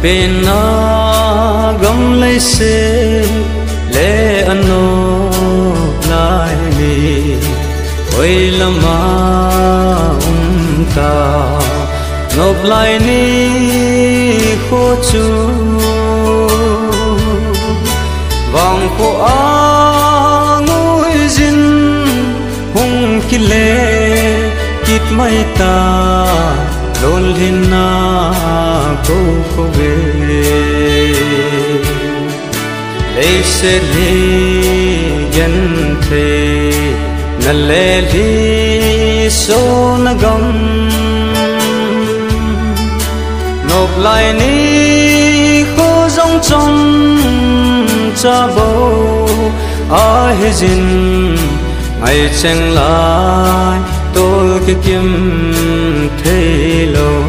bên na gom lấy xe lệ anh nô lại mi ôi lama ta nộp lại ni khô chú vòng của ngôi dinh hung kí lệ kít mây ta đôn lên na cô về lấy xe đi dân thế na lệ đi số na gom nộp lại ni khô giống trong cha bầu ai dinh ngày chẳng lại tôi cái kiếm thế lâu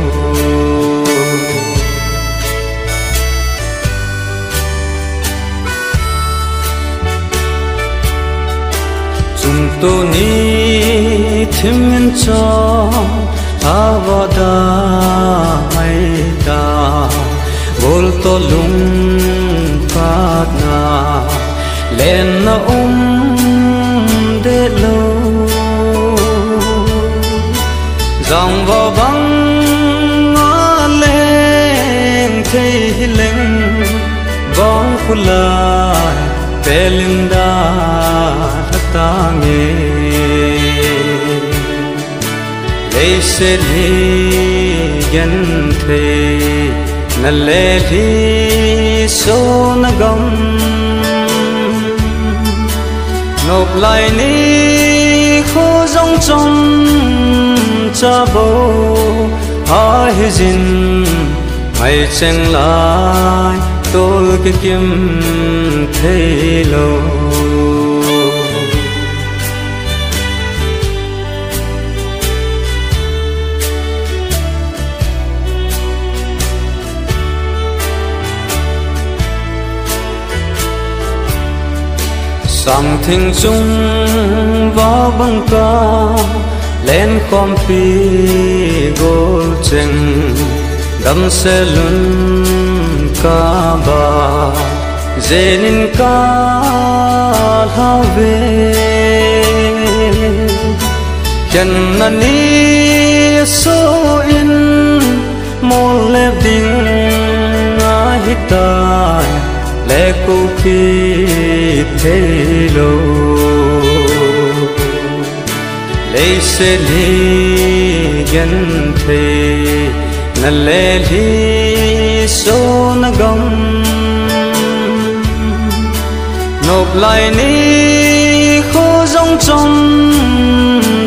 chúng tôi ni thêm nhân cho avada ai ta bol to lung phát na lên na de lo dòng vào băng lên thấy lên bóng phù lại về linh đa ta nghe lấy xe đi dân thế na lệ đi số na gom nộp lại ni khô giống trong cha bầu ai dinh ngày chẳng lại tôi cái kiếm thế lâu sang thinh chung vào băng ca lên con pi gol cheng đâm xe lún ca ba zenin ca lao về chân nani so in mol lep ding ai tai lệ cô khi thế lô lấy xe đi dân thế na lệ đi số na gom nộp lại ni khô giống trong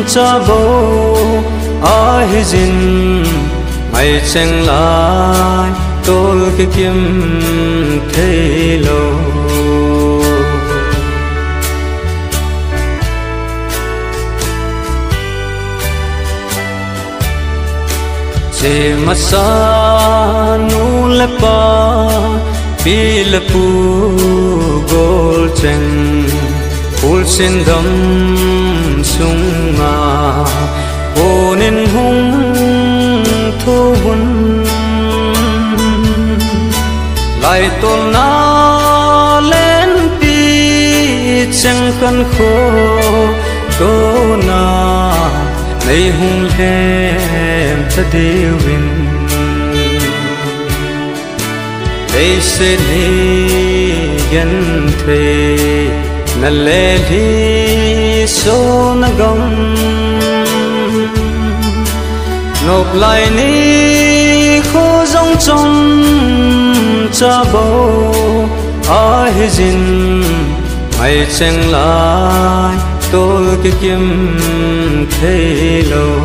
cha bầu ai dinh ngày chẳng lại tôi cái kiếm thế lâu che mà sa nu le pa pi le pu gol chen ul sin dam sung ma onin hung thu bun lại tôn na lên pi chẳng cần khô cô na nay hung em ta điều vinh đây sẽ đi dân thế na lệ đi số na gom nộp lại ni khô giống trong cha bầu ai dinh ngày chẳng lại tôi cái kiếm thế lâu